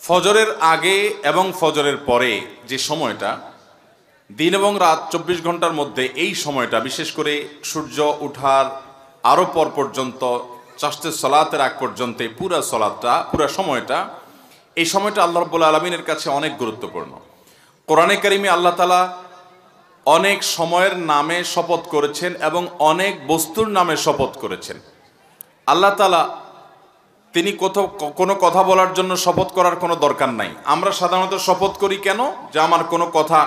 ফজরের আগে এবং ফজরের পরে যে সময়টা, দিন এবং রাত 24 ঘন্টার মধ্যে এই সময়টা, বিশেষ করে সূর্য ওঠার আরও পর পর্যন্ত চাষতের সলাতের আগ পর্যন্ত পুরা সলাতটা, পুরা সময়টা, এই সময়টা আল্লাহ রাব্বুল আলামিনের কাছে অনেক গুরুত্বপূর্ণ। কোরআনে কারিমে আল্লাহ তাআলা অনেক সময়ের নামে শপথ করেছেন এবং অনেক বস্তুর নামে শপথ করেছেন। আল্লাহ তাআলা তিনি কোনো কথা বলার জন্য শপথ করার কোনো দরকার নাই। আমরা সাধারণত শপথ করি কেন? যে আমার কোনো কথা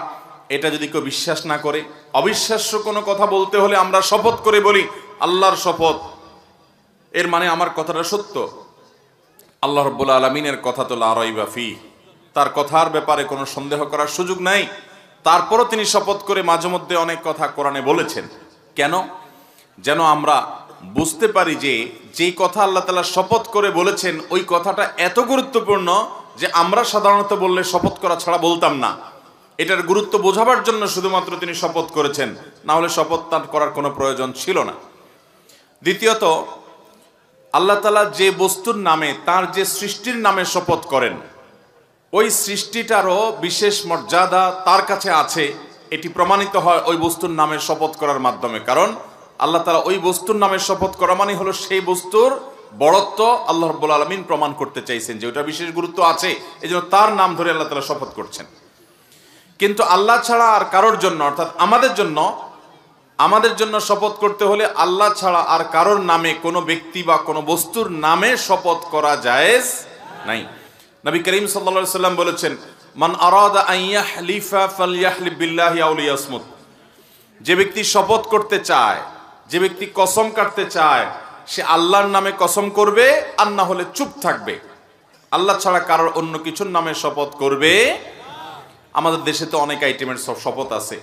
এটা যদি কেউ বিশ্বাস না করে, অবিশ্বাস্য কোনো কথা বলতে হলে আমরা শপথ করে বলি আল্লাহর শপথ, এর মানে আমার কথাটা সত্য। আল্লাহ রাব্বুল আলামিনের কথা তো লা রাইবা ফিহ, তার কথার ব্যাপারে কোনো সন্দেহ করার সুযোগ নাই। তারপরও তিনি শপথ করে মাঝে মধ্যে অনেক কথা কোরআনে বলেছেন। কেন? যেন আমরা বুঝতে পারি যে যেই কথা আল্লাহ তাআলা শপথ করে বলেছেন ওই কথাটা এত গুরুত্বপূর্ণ যে আমরা সাধারণত বললে শপথ করা ছাড়া বলতাম না। এটার গুরুত্ব বোঝাবার জন্য শুধুমাত্র তিনি শপথ করেছেন, না হলে শপথ তার করার কোনো প্রয়োজন ছিল না। দ্বিতীয়ত, আল্লাহ তাআলা যে বস্তুর নামে, তার যে সৃষ্টির নামে শপথ করেন, ওই সৃষ্টিটারও বিশেষ মর্যাদা তার কাছে আছে। এটি প্রমাণিত হয় ওই বস্তুর নামে শপথ করার মাধ্যমে। কারণ আল্লাহ তাআলা ওই বস্তুর নামে শপথ করা মানে হলো সেই বস্তুর বড়ত্ব আল্লাহ রাব্বুল আলামিন প্রমাণ করতে চাইছেন যে ওটা বিশেষ গুরুত্ব আছে, এজন্য তার নাম ধরে আল্লাহ তাআলা শপথ করছেন। কিন্তু আল্লাহ ছাড়া আর কারোর জন্য, অর্থাৎ আমাদের জন্য শপথ করতে হলে আল্লাহ ছাড়া আর কারোর নামে, কোনো ব্যক্তি বা কোনো বস্তুর নামে শপথ করা জায়েজ নাই। নবী করিম সাল্লাল্লাহু আলাইহি ওয়াসাল্লাম বলেছেন, মান আরাদা আন ইয়াহলিফা ফালইয়াহলিফ বিল্লাহি আও লিয়াসমুত। যে ব্যক্তি শপথ করতে চায়, যে ব্যক্তি কসম কাটতে চায়, সে আল্লাহর নামে কসম করবে, আর না হলে চুপ থাকবে। আল্লাহ ছাড়া কারোর অন্য কিছুর নামে শপথ করবে। আমাদের দেশে তো অনেক আইটেমের শপথ আছে।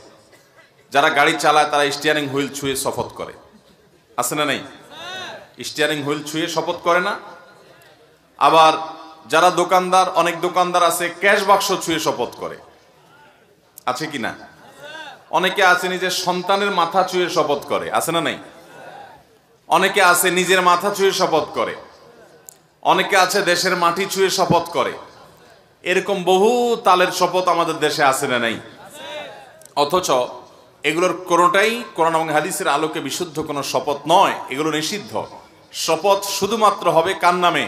যারা গাড়ি চালায় তারা স্টিয়ারিং হুইল ছুঁয়ে শপথ করে, আছে না নাই? স্টিয়ারিং হুইল ছুঁয়ে শপথ করে না? আবার যারা দোকানদার, অনেক দোকানদার আছে ক্যাশ বাক্স ছুঁয়ে শপথ করে, আছে কি না? অনেকে আছে নিজের সন্তানের মাথা ছুঁয়ে শপথ করে, আছে না নাই? অনেকে আছে নিজের মাথা ছুঁয়ে শপথ করে, অনেকে আছে দেশের মাটি ছুঁয়ে শপথ করে। এরকম বহু তালের শপথ আমাদের দেশে আছে না নাই? অথচ এগুলোর কোনোটাই কোরআন এবং হাদিসের আলোকে বিশুদ্ধ কোনো শপথ নয়, এগুলো নিষিদ্ধ। শপথ শুধুমাত্র হবে কার নামে?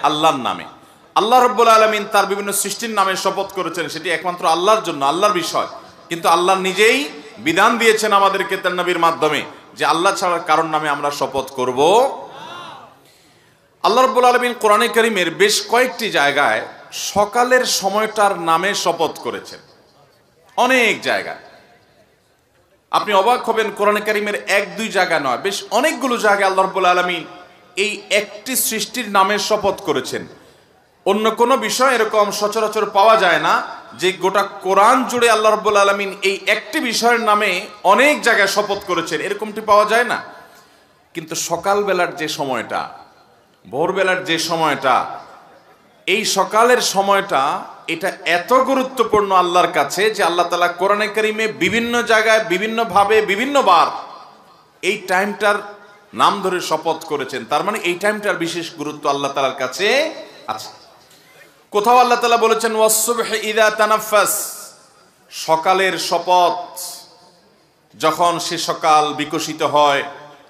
আল্লাহর নামে। আল্লাহ রাব্বুল আলামিন তার বিভিন্ন সৃষ্টির নামে শপথ করেছেন, সেটি একমাত্র আল্লাহর জন্য, আল্লাহর বিষয়। কিন্তু আল্লাহ নিজেই বিধান দিয়েছেন আমাদেরকে তার নবীর মাধ্যমে যে আল্লাহ ছাড়া কারোর নামে আমরা শপথ করব। আল্লাহ রাব্বুল আলামিন কোরআনে কারীমের বেশ কয়েকটি জায়গায় সকালের সময়টার নামে শপথ করেছেন, অনেক জায়গায়। আপনি অবাক হবেন, কোরআনে কারীমের এক দুই জায়গা নয়, বেশ অনেকগুলো জায়গায় আল্লাহ রাব্বুল আলামিন এই একটি সৃষ্টির নামে শপথ করেছেন। অন্য কোনো বিষয় এরকম সচরাচর পাওয়া যায় না যে গোটা কোরআন জুড়ে আল্লাহ রাব্বুল আলামিন এই একটি বিষয়ের নামে অনেক জায়গায় শপথ করেছেন, এরকমটি পাওয়া যায় না। কিন্তু সকালবেলার যে সময়টা, ভোরবেলার যে সময়টা, এই সকালের সময়টা, এটা এত গুরুত্বপূর্ণ আল্লাহর কাছে যে আল্লাহ তাআলা কোরআনে কারীমে বিভিন্ন জায়গায়, বিভিন্নভাবে, বিভিন্নবার এই টাইমটার নাম ধরে শপথ করেছেন। তার মানে এই টাইমটার বিশেষ গুরুত্ব আল্লাহ তাআলার কাছে আছে। কোথাও আল্লাহ তাআলা বলেছেন ওয়াস-সুবহি ইযা তানাফাস, সকালের শপথ, যখন সে সকাল বিকশিত হয়,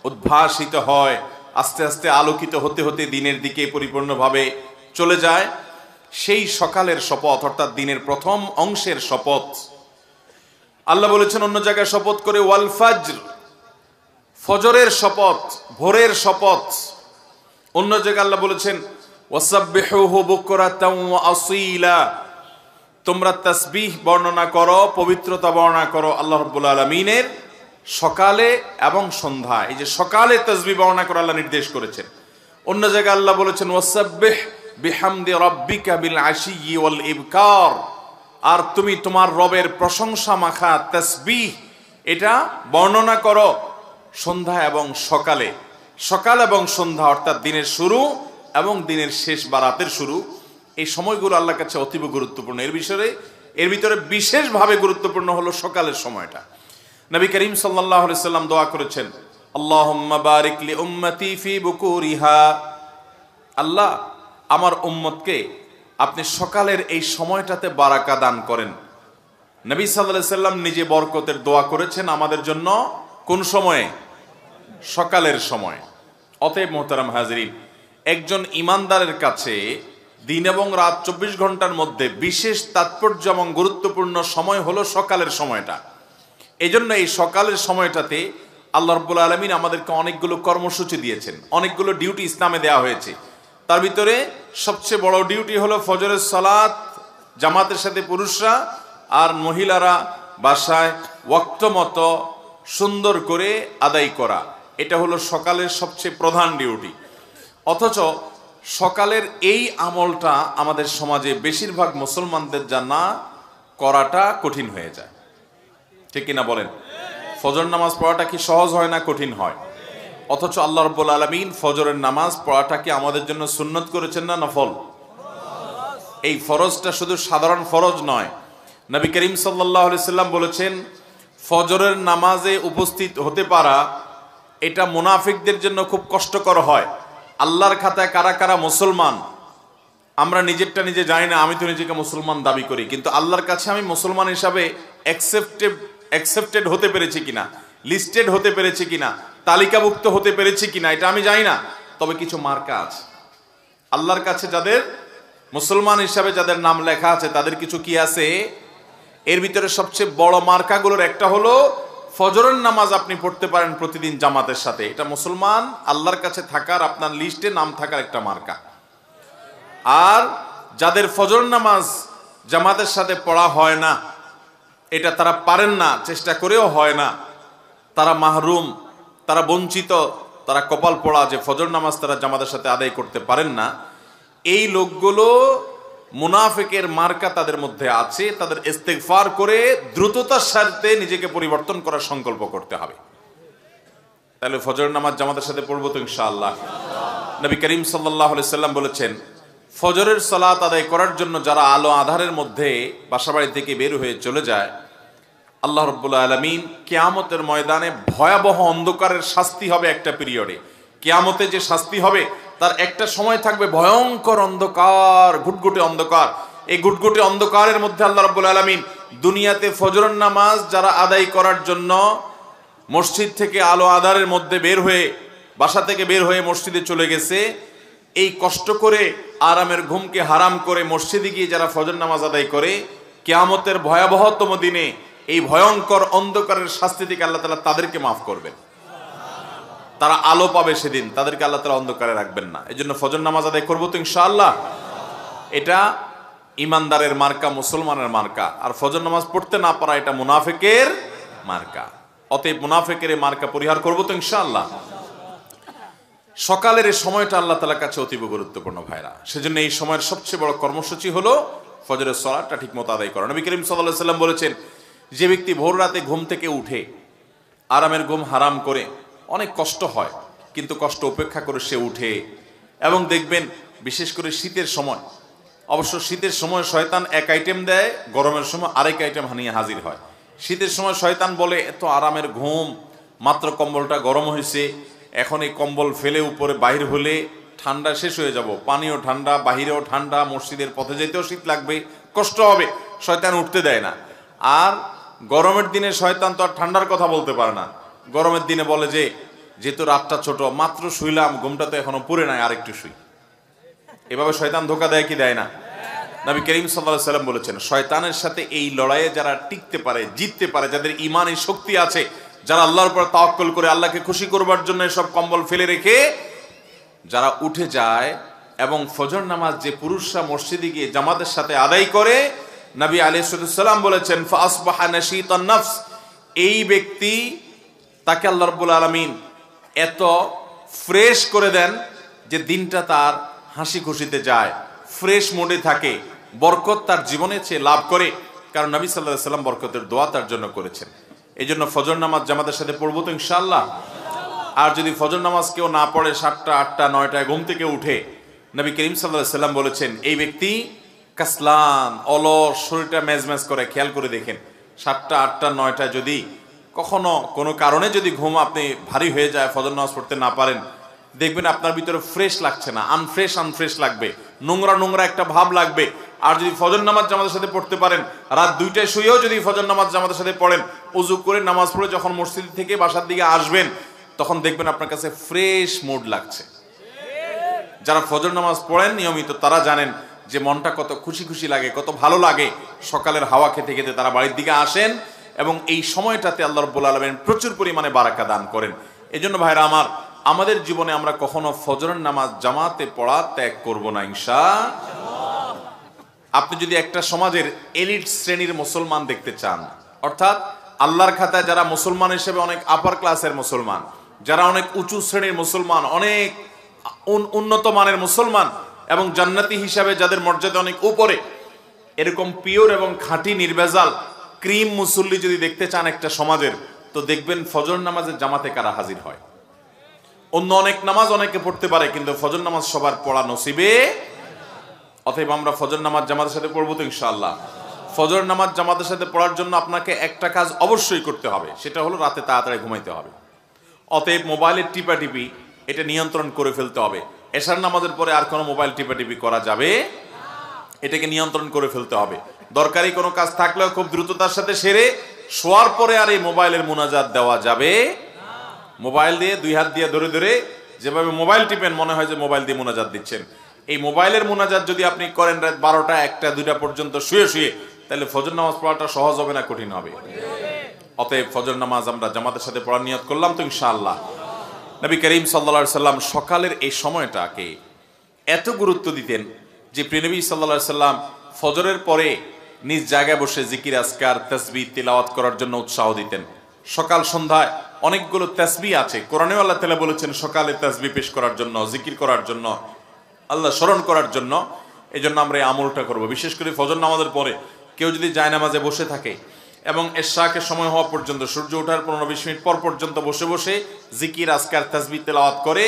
উদ্ভাসিত হয়, আস্তে আস্তে আলোকিত হতে হতে দিনের দিকে পরিপূর্ণভাবে চলে যায়, সেই সকালের শপথ, অর্থাৎ দিনের প্রথম অংশের শপথ। আল্লাহ বলেছেন অন্য জায়গায় শপথ করে ওয়াল ফাজর, ফজরের শপথ, ভোরের শপথ। অন্য জায়গায় আল্লাহ বলেছেন ওয়াসাব্বিহুহু বুকরাতাও ওয়া আসীলা, তোমরা তাসবিহ বর্ণনা করো, পবিত্রতা বর্ণনা করো আল্লাহ রাব্বুল আলামিনের সকালে এবং সন্ধ্যায়। এই যে সকালে তাসবিহ বর্ণনা করা আল্লাহ নির্দেশ করেছেন। অন্য জায়গায় আল্লাহ বলেছেন ওয়াসাব্বিহ বিহামদি রাব্বিকা বিল আশিয়্যি ওয়াল ইবকার, আর তুমি তোমার রবের প্রশংসা মাখা তাসবিহ এটা বর্ণনা করো সন্ধ্যা এবং সকালে। সকাল এবং সন্ধ্যা অর্থাৎ দিনের শুরু এবং দিনের শেষ বা রাতের শুরু, এই সময়গুলো আল্লাহর কাছে অতীব গুরুত্বপূর্ণ। এর ভিতরে বিশেষভাবে গুরুত্বপূর্ণ হলো সকালের সময়টা। নবী করিম সাল্লাল্লাহু আলাইহি সাল্লাম দোয়া করেছেন আল্লাহুম্মা বারিক লি উম্মতি ফি বুকুরিহা, আল্লাহ আমার উম্মতকে আপনি সকালের এই সময়টাতে বারাকা দান করেন। নবী সাল্লাল্লাহু আলাইহি সাল্লাম নিজে বরকতের দোয়া করেছেন আমাদের জন্য কোন সময়ে? সকালের সময়। অতএব মোহতারাম হাজরিন, একজন ইমানদারের কাছে দিন এবং রাত 24 ঘন্টার মধ্যে বিশেষ তাৎপর্য এবং গুরুত্বপূর্ণ সময় হলো সকালের সময়টা। এই জন্য এই সকালের সময়টাতে আল্লাহ রাব্বুল আলামিন আমাদেরকে অনেকগুলো কর্মসূচি দিয়েছেন, অনেকগুলো ডিউটি ইসলামে দেওয়া হয়েছে। তার ভিতরে সবচেয়ে বড় ডিউটি হলো ফজরের সালাত জামাতের সাথে পুরুষরা আর মহিলারা বাসায় ওয়াক্ত মতো সুন্দর করে আদায় করা। এটা হলো সকালের সবচেয়ে প্রধান ডিউটি। অথচ সকালের এই আমলটা আমাদের সমাজে বেশিরভাগ মুসলমানদের জানা করাটা কঠিন হয়ে যায়, ঠিক কিনা বলেন? ফজর নামাজ পড়াটা কি সহজ হয় না কঠিন হয়? অথচ আল্লাহ রাব্বুল আলামিন ফজরের নামাজ পড়াটা কি আমাদের জন্য সুন্নত করেছেন না নফল? এই ফরজটা শুধু সাধারণ ফরজ নয়। নবী করিম সাল্লাল্লাহু আলাইহি সাল্লাম বলেছেন, ফজরের নামাজে উপস্থিত হতে পারা এটা মুনাফিকদের জন্য খুব কষ্টকর হয়। আল্লাহর খাতায় কারা কারা মুসলমান আমরা নিজেরটা নিজে জানি না। আমি তো নিজেকে মুসলমান দাবি করি, কিন্তু আল্লাহর কাছে আমি মুসলমান হিসাবে অ্যাকসেপ্টেড হতে পেরেছি কিনা, লিস্টেড হতে পেরেছি কিনা, তালিকাভুক্ত হতে পেরেছি কিনা এটা আমি জানি না। তবে কিছু মার্কা আছে আল্লাহর কাছে, যাদের মুসলমান হিসাবে যাদের নাম লেখা আছে তাদের কিছু কি আছে। এর ভিতরে সবচেয়ে বড় মার্কাগুলোর একটা হলো ফজরের নামাজ আপনি পড়তে পারেন প্রতিদিন জামাতের সাথে। এটা মুসলমান আল্লাহর কাছে থাকার, আপনার লিস্টে নাম থাকার একটা মার্কা। আর যাদের ফজর নামাজ জামাতের সাথে পড়া হয় না, এটা তারা পারেন না, চেষ্টা করেও হয় না, তারা মাহরুম, তারা বঞ্চিত, তারা কপাল পোড়া যে ফজর নামাজ তারা জামাতের সাথে আদায় করতে পারেন না। এই লোকগুলো মুনাফিকের মার্কা তাদের মধ্যে আছে। তাদের ইস্তেগফার করে দ্রুততার সাথে নিজেকে পরিবর্তন করার সংকল্প করতে হবে। তাহলে ফজর নামাজ জামাতের সাথে পড়বো তো ইনশাআল্লাহ। নবী করিম সাল্লাল্লাহু আলাইহি সাল্লাম বলেছেন, ফজরের সালাত আদায় করার জন্য যারা আলো আঁধারের মধ্যে বাসাবাড়ি থেকে বের হয়ে চলে যায়, আল্লাহ রাব্বুল আলামিন কিয়ামতের ময়দানে ভয়াবহ অন্ধকারের শাস্তি হবে একটা পিরিয়ডে। কিয়ামতে যে শাস্তি হবে তার একটা সময় থাকবে ভয়ঙ্কর অন্ধকার, ঘুটঘুটে অন্ধকার। এই ঘুটঘুটে অন্ধকারের মধ্যে আল্লাহ রাব্বুল আলামিন দুনিয়াতে ফজরের নামাজ যারা আদায় করার জন্য মসজিদ থেকে আলো আঁধারের মধ্যে বের হয়ে, বাসা থেকে বের হয়ে মসজিদে চলে গেছে, এই কষ্ট করে আরামের ঘুমকে হারাম করে মসজিদে গিয়ে যারা ফজর নামাজ আদায় করে, কিয়ামতের ভয়াবহতম দিনে এই ভয়ঙ্কর অন্ধকারের শাস্তি থেকে আল্লাহ তাআলা তাদেরকে মাফ করবেন। তারা আলো পাবে সেদিন, তাদেরকে আল্লাহ তাআলা অন্ধকারে রাখবেন না। এই জন্য ফজর নামাজ আদায় করবো তো ইনশাআল্লাহ। এটা ইমানদারের মার্কা, মুসলমানের মার্কা। আর ফজর নামাজ পড়তে না পারা এটা মুনাফিকের মার্কা। অতএব মুনাফিকের এই মার্কা পরিহার করবো তো ইনশাআল্লাহ। সকালের এই সময়টা আল্লাহ তাআলার কাছে অতীব গুরুত্বপূর্ণ ভাইরা। সেজন্য এই সময়ের সবচেয়ে বড় কর্মসূচি হলো ফজরের সালাতটা ঠিকমতো আদায় করা। নবী করিম সাল্লাল্লাহু আলাইহি সাল্লাম বলেছেন, যে ব্যক্তি ভোর রাতে ঘুম থেকে উঠে আরামের ঘুম হারাম করে, অনেক কষ্ট হয় কিন্তু কষ্ট উপেক্ষা করে সে উঠে, এবং দেখবেন বিশেষ করে শীতের সময়, অবশ্য শীতের সময় শয়তান এক আইটেম দেয়, গরমের সময় আরেক আইটেম নিয়ে হাজির হয়। শীতের সময় শয়তান বলে, এত আরামের ঘুম, মাত্র কম্বলটা গরম হয়েছে, এখন এই কম্বল ফেলে উপরে বাহির হলে ঠান্ডা শেষ হয়ে যাব, পানিও ঠান্ডা, বাহিরেও ঠান্ডা, মসজিদের পথে যেতেও শীত লাগবে, কষ্ট হবে, শয়তান উঠতে দেয় না। আর গরমের দিনে শয়তান তো আর ঠান্ডার কথা বলতে পারে না। গরমের দিনে বলে যে, যেহেতু রাতটা ছোট, মাত্র শুইলাম, ঘুমটা তো এখনো পুরে নাই, আরেকটু শুই। এভাবে শয়তান ধোকা দেয় কি দেয় না? নবী করিম সাল্লাল্লাহু আলাইহি সাল্লাম বলেছেন, শয়তানের সাথে এই লড়াইয়ে যারা টিকতে পারে, জিততে পারে, যাদের ঈমানের শক্তি আছে, যারা আল্লাহর উপর তাওয়াক্কুল করে আল্লাহকে খুশি করবার জন্য সব কম্বল ফেলে রেখে যারা উঠে যায়, এবং ফজর নামাজ যে পুরুষরা মসজিদে গিয়ে জামাতের সাথে আদায় করে, নবী আলাইহিস সালাম বলেছেন, ফাসবাহা নাশীতান নফস, এই ব্যক্তি তাকে আল্লাহ রাব্বুল আলামিন এত ফ্রেশ করে দেন যে দিনটা তার হাসি খুশিতে যায়, ফ্রেশ মোডে থাকে, বরকত তার জীবনে চেয়ে লাভ করে। কারণ নবী সাল্লাল্লাহু আলাইহি সাল্লাম বরকতের দোয়া তার জন্য করেছেন। এই জন্য ফজর নামাজ জামাতের সাথে পড়বো তো ইনশাআল্লাহ। আর যদি ফজর নামাজ কেউ না পড়ে, 7টা 8টা 9টায় ঘুম থেকে উঠে, নবী করিম সাল্লাল্লাহু আলাইহি সাল্লাম বলেছেন, এই ব্যক্তি কাসলান, অলস, শরীরটা মেজমেজ করে। খেয়াল করে দেখেন, 7টা 8টা 9টায় যদি কখনো কোনো কারণে যদি ঘুম আপনি ভারী হয়ে যায়, ফজর নামাজ পড়তে না পারেন, দেখবেন আপনার ভিতরে ফ্রেশ লাগছে না, আনফ্রেশ লাগবে, নোংরা নোংরা একটা ভাব লাগবে। আর যদি ফজর নামাজ জামাতের সাথে পড়তে পারেন, রাত 2টায় শুয়েও যদি ফজর নামাজ জামাতের সাথে পড়েন, ওযু করে নামাজ পড়ে যখন মসজিদ থেকে বাসার দিকে আসবেন, তখন দেখবেন আপনার কাছে ফ্রেশ মুড লাগছে। যারা ফজর নামাজ পড়েন নিয়মিত তারা জানেন যে মনটা কত খুশি খুশি লাগে, কত ভালো লাগে। সকালের হাওয়া খেতে খেতে তারা বাড়ির দিকে আসেন এবং এই সময়টাতে আল্লাহ রাব্বুল আলামিন প্রচুর পরিমাণে বারাকা দান করেন। এজন্য ভাইরা আমার, আমাদের জীবনে আমরা কখনো ফজরের নামাজ জামাতে পড়া ত্যাগ করব না ইনশাআল্লাহ। আপনি যদি একটা সমাজের এলিট শ্রেণীর মুসলমান দেখতে চান, অর্থাৎ আল্লাহর খাতায় যারা মুসলমান হিসেবে অনেক আপার ক্লাসের মুসলমান, যারা অনেক উঁচু শ্রেণীর মুসলমান, অনেক উন্নত মানের মুসলমান এবং জান্নাতি হিসাবে যাদের মর্যাদা অনেক উপরে, এরকম পিওর এবং খাঁটি নির্ভেজাল ক্রিম মুসল্লি যদি দেখতে চান একটা সমাজের, তো দেখবেন ফজর নামাজের জামাতে কারা হাজির হয়। অন্য অনেক নামাজ অনেকে পড়তে পারে, কিন্তু ফজর নামাজ সবার পড়া নসিবে। অতএব আমরা ফজর নামাজ জামাতের সাথে পড়বো তো ইনশাআল্লাহ। ফজর নামাজ জামাতের সাথে পড়ার জন্য আপনাকে একটা কাজ অবশ্যই করতে হবে, সেটা হলো রাতে তাড়াতাড়ি ঘুমাইতে হবে। অতএব মোবাইলের টিপাটিপি এটা নিয়ন্ত্রণ করে ফেলতে হবে। এশার নামাজের পরে আর কোনো মোবাইল টিপাটিপি করা যাবে, এটাকে নিয়ন্ত্রণ করে ফেলতে হবে। দরকারি কোনো কাজ থাকলেও খুব দ্রুততার সাথে সেরে শোয়ার পরে আর এই মোবাইলের মুনাজাত দেওয়া যাবে। মোবাইল দিয়ে দুই হাত দিয়ে ধরে ধরে যেভাবে মোবাইল টিপেন, মনে হয় যে মোবাইল দিয়ে মুনাজাত দিচ্ছেন। এই মোবাইলের মুনাজাত যদি আপনি করেন রাত 12টা 1টা 2টা পর্যন্ত শুয়ে শুয়ে, তাহলে ফজর নামাজ পড়াটা সহজ হবে না কঠিন হবে? অতএব ফজর নামাজ আমরা জামাতের সাথে পড়ার নিয়ত করলাম তো ইনশাআল্লাহ। নবী করিম সাল্লাল্লাহু আলাইহি সাল্লাম সকালের এই সময়টাকে এত গুরুত্ব দিতেন যে প্রিয় নবী সাল্লাল্লাহু আলাইহি সাল্লাম ফজরের পরে নিজ জায়গায় বসে জিকির আজকার তাসবিহ তিলাওয়াত করার জন্য উৎসাহ দিতেন। সকাল সন্ধ্যায় অনেকগুলো তাসবিহ আছে, কোরআনেও আল্লাহ তাআলা বলেছেন সকালে তাসবিহ পেশ করার জন্য, জিকির করার জন্য, আল্লাহ স্মরণ করার জন্য। এই জন্য আমরা এই আমলটা করব। বিশেষ করে ফজর নামাজের পরে কেউ যদি জায়নামাজে বসে থাকে এবং এশাকের সময় হওয়া পর্যন্ত, সূর্য ওঠার 15-20 মিনিট পর পর্যন্ত বসে বসে জিকির আজকার তাসবিহ তেলাওয়াত করে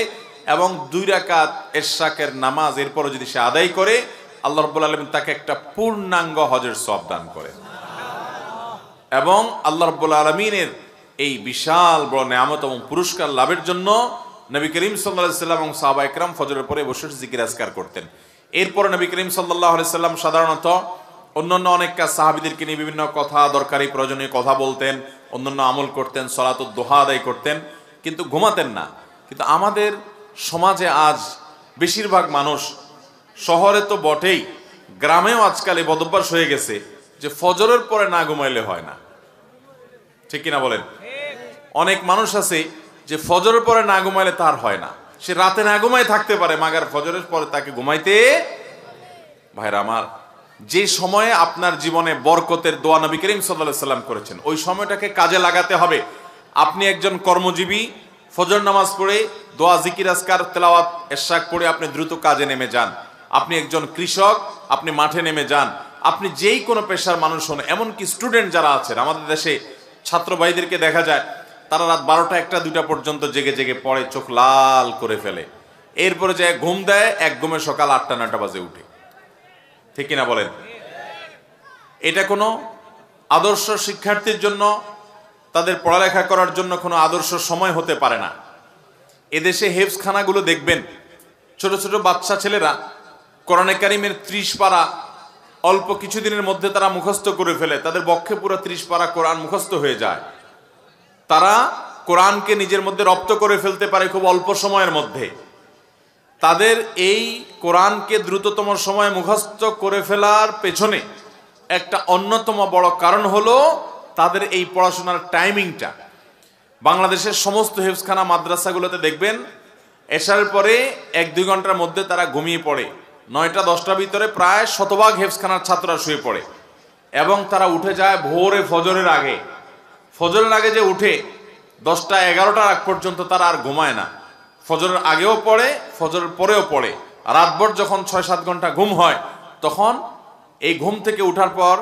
এবং 2 রাকাত এশাকের নামাজ এরপরে যদি সে আদায় করে, আল্লাহ রাব্বুল আলামিন তাকে একটা পূর্ণাঙ্গ হজের সওয়াব দান করে। এবং আল্লাহ রাব্বুল আলামিনের এই বিশাল বড় নিয়ামত এবং পুরস্কার লাভের জন্য নবী করিম সাল্লাল্লাহু আলাইহি সাল্লাম এবং সাহাবায়ে কেরাম ফজরের পরে বসে জিকির আজকার করতেন। এরপরে নবী করিম সাল্লাল্লাহু আলাইহি সাল্লাম সাধারণত অন্যান্য অনেক কাজ সাহাবীদেরকে নিয়ে বিভিন্ন কথা, দরকারি প্রয়োজনীয় কথা বলতেন, অন্যান্য আমল করতেন, সালাতুদ দুহা আদায় করতেন, কিন্তু ঘুমাতেন না। কিন্তু আমাদের সমাজে আজ বেশিরভাগ মানুষ, শহরে তো বটেই, গ্রামেও আজকাল এই বদভ্যাস হয়ে গেছে যে ফজরের পরে না ঘুমাইলে হয় না। ঠিক কিনা বলেন? অনেক মানুষ আছে যে ফজরের পরে না ঘুমাইলে তার হয় না। সে রাতে না ঘুমাই থাকতে পারে, মাগার ফজরের পরে তাকে ঘুমাইতে। ভাইরা আমার, যে সময়ে আপনার জীবনে বরকতের দোয়া নবী করিম সাল্লাল্লাহু আলাইহি সাল্লাম করেছেন, ওই সময়টাকে কাজে লাগাতে হবে। আপনি একজন কর্মজীবী, ফজর নামাজ পড়ে দোয়া জিকির আজকার তেলাওয়াত ইশরাক পড়ে আপনি দ্রুত কাজে নেমে যান। আপনি একজন কৃষক, আপনি মাঠে নেমে যান। আপনি যেই কোনো পেশার মানুষ হন, এমনকি স্টুডেন্ট যারা আছেন, আমাদের দেশে ছাত্র ভাইদেরকে দেখা যায় তারা রাত 12টা 1টা 2টা পর্যন্ত জেগে জেগে পড়ে, চোখ লাল করে ফেলে, এরপরে যে ঘুম দেয়, এক ঘুমে সকাল 8টা 9টা বাজে উঠে। ঠিক কিনা বলেন? এটা কোনো আদর্শ শিক্ষার্থীর জন্য, তাদের পড়ালেখা করার জন্য কোনো আদর্শ সময় হতে পারে না। এদেশে হেফজখানাগুলো দেখবেন, ছোট ছোট বাচ্চা ছেলেরা কোরআনে কারিমের 30 পারা অল্প কিছুদিনের মধ্যে তারা মুখস্থ করে ফেলে। তাদের পক্ষে পুরো 30 পারা কোরআন মুখস্থ হয়ে যায়। তারা কোরআনকে নিজের মধ্যে রপ্ত করে ফেলতে পারে খুব অল্প সময়ের মধ্যে। তাদের এই কোরআনকে দ্রুততম সময়ে মুখস্থ করে ফেলার পেছনে একটা অন্যতম বড় কারণ হলো তাদের এই পড়াশোনার টাইমিংটা। বাংলাদেশের সমস্ত হেফজখানা মাদ্রাসাগুলোতে দেখবেন এশারের পরে 1-2 ঘন্টার মধ্যে তারা ঘুমিয়ে পড়ে। 9টা 10টার ভিতরে প্রায় শতভাগ হেফজখানার ছাত্ররা শুয়ে পড়ে এবং তারা উঠে যায় ভোরে ফজরের আগে। ফজরের আগে যে উঠে 10টা 11টার আগ পর্যন্ত তারা আর ঘুমায় না। ফজরের আগেও পড়ে, ফজরের পরেও পড়ে। রাতভর যখন 6-7 ঘন্টা ঘুম হয়, তখন এই ঘুম থেকে উঠার পর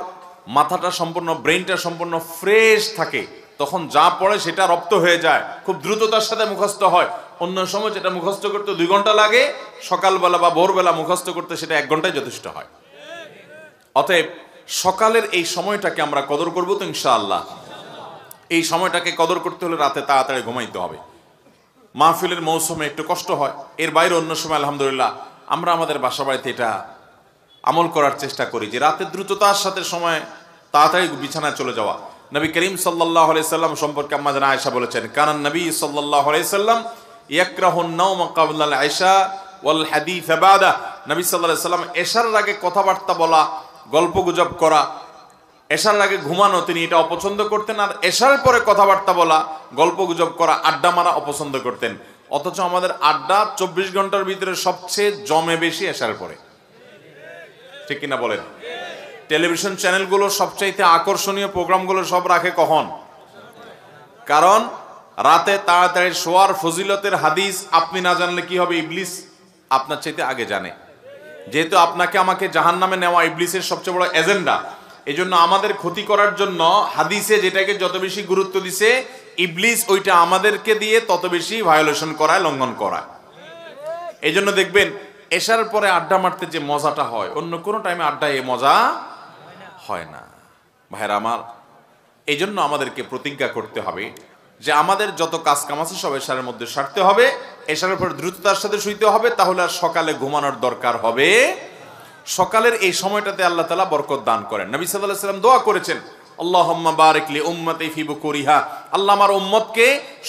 মাথাটা সম্পূর্ণ, ব্রেইনটা সম্পূর্ণ ফ্রেশ থাকে। তখন যা পড়ে সেটা রপ্ত হয়ে যায়, খুব দ্রুততার সাথে মুখস্থ হয়। অন্য সময় যেটা মুখস্থ করতে 2 ঘন্টা লাগে, সকালবেলা বা ভোরবেলা মুখস্থ করতে সেটা 1 ঘন্টায় যথেষ্ট হয়। অতএব সকালের এই সময়টাকে আমরা কদর করবো তো ইনশাআল্লাহ। এই সময়টাকে কদর করতে হলে রাতে তাড়াতাড়ি ঘুমাইতে হবে। মাহফিলের মৌসুমে একটু কষ্ট হয়, এর বাইরে অন্য সময় আলহামদুলিল্লাহ আমরা আমাদের বাসা বাড়িতে এটা আমল করার চেষ্টা করি যে রাতে দ্রুততার সাথে সময় তাড়াতাড়ি বিছানায় চলে যাওয়া। নবী করিম সাল্লাল্লাহু আলাইহি সাল্লাম সম্পর্কে আম্মা জানা আয়েশা বলেছেন, কানান নবী সাল্লাল্লাহু আলাইহি সাল্লাম ইয়াকরাহুন নাওম ক্বাবলা আল ইশা ওয়াল হাদিস বাদা। নবী সাল্লাল্লাহু আলাইহি সাল্লাম এশার আগে কথাবার্তা বলা, গল্পগুজব করা, এশার আগে ঘুমানো তিনি এটা অপছন্দ করতেন, আর এশার পরে কথাবার্তা বলা, গল্পগুজব করা, আড্ডা মারা অপছন্দ করতেন। অথচ আমাদের আড্ডা 24 ঘন্টার ভিতরে সবচেয়ে জমে বেশি এশার পরে, ঠিক কিনা বলেন? টেলিভিশন চ্যানেলগুলো সবচাইতে আকর্ষণীয় প্রোগ্রামগুলো সব রাখে কখন? কারণ রাতে তাড়াতাড়ি শোয়ার ফজিলতের হাদিস আপনি না জানলে কি হবে, ইবলিস আপনার চাইতে আগে জানে। যেহেতু আপনাকে আমাকে জাহান্নামে নেওয়া ইবলিসের সবচেয়ে বড় এজেন্ডা, এই জন্য আমাদের ক্ষতি করার জন্য হাদিসে যেটাকে যত বেশি গুরুত্ব দিছে, ইবলিস ওইটা আমাদেরকে দিয়ে তত বেশি ভায়োলেশন করায়, লঙ্ঘন করায়। এই জন্য দেখবেন এশার পরে আড্ডা মারতে যে মজাটা হয়, অন্য কোনো টাইমে আড্ডায় এ মজা হয় না। ভাইরা আমার, এই জন্য আমাদেরকে প্রতিজ্ঞা করতে হবে যে আমাদের যত কাজ কাম আছে সব এশারের মধ্যে সারতে হবে, এশারের পর দ্রুততার সাথে শুইতে হবে, তাহলে আর সকালে ঘুমানোর দরকার হবে। সকালের এই সময়টাতে আল্লাহ তাআলা বরকত দান করেন। নবী সাল্লাল্লাহু আলাইহি ওয়াসাল্লাম দোয়া করেছেন, আল্লাহুম্মা বারিক লি উম্মতি ফি বুকুরিহা, আল্লাহ আমার উম্মতকে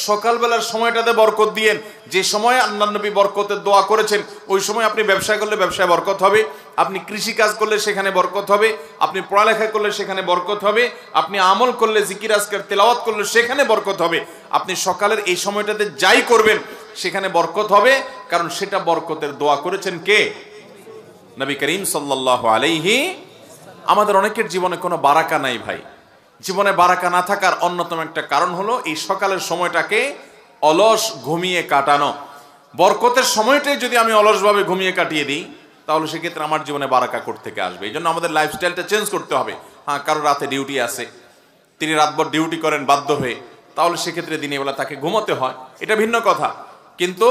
সকালবেলার সময়টাতে বরকত দিয়েন। যে সময় আল্লাহর নবী বরকতের দোয়া করেছেন, ওই সময় আপনি ব্যবসা করলে ব্যবসায় বরকত হবে, আপনি কৃষি কাজ করলে সেখানে বরকত হবে, আপনি পড়ালেখা করলে সেখানে বরকত হবে, আপনি আমল করলে, জিকির আজকার তেলাওয়াত করলে সেখানে বরকত হবে। আপনি সকালের এই সময়টাতে যাই করবেন সেখানে বরকত হবে, কারণ সেটা বরকতের দোয়া করেছেন কে? নবী করিম সাল্লাল্লাহু আলাইহি। আমাদের অনেকের জীবনে কোনো বারাকা নাই ভাই। জীবনে বারাকা না থাকার অন্যতম একটা কারণ হলো এই সকালের সময়টাকে অলস ঘুমিয়ে কাটানো। বরকতের সময়টাই যদি আমি অলসভাবে ঘুমিয়ে কাটিয়ে দিই, তাহলে সেক্ষেত্রে আমার জীবনে বারাকা কোত্থেকে আসবে? এই জন্য আমাদের লাইফস্টাইলটা চেঞ্জ করতে হবে। হ্যাঁ, কারো রাতে ডিউটি আছে, তিনি রাতভর ডিউটি করেন বাধ্য হয়ে, তাহলে সেক্ষেত্রে দিনের বেলা তাকে ঘুমোতে হয়, এটা ভিন্ন কথা। কিন্তু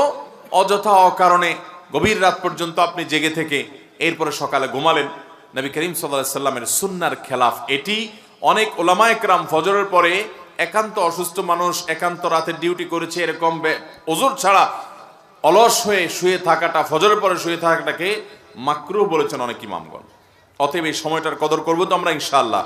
অযথা অকারণে গভীর রাত পর্যন্ত আপনি জেগে থেকে এরপরে সকালে ঘুমালেন, নবী করিম সাল্লাল্লাহু আলাইহি সাল্লামের সুন্নার খেলাফ এটি। অনেক উলামায়ে কেরাম ফজরের পরে একান্ত অসুস্থ মানুষ, একান্ত রাতের ডিউটি করেছে, এরকম ওযর ছাড়া অলস হয়ে শুয়ে থাকাটা, ফজরের পরে শুয়ে থাকাটাকে মাকরুহ বলেছেন অনেক ইমামগণ। অতএব এই সময়টার কদর করবো তো আমরা ইনশাআল্লাহ।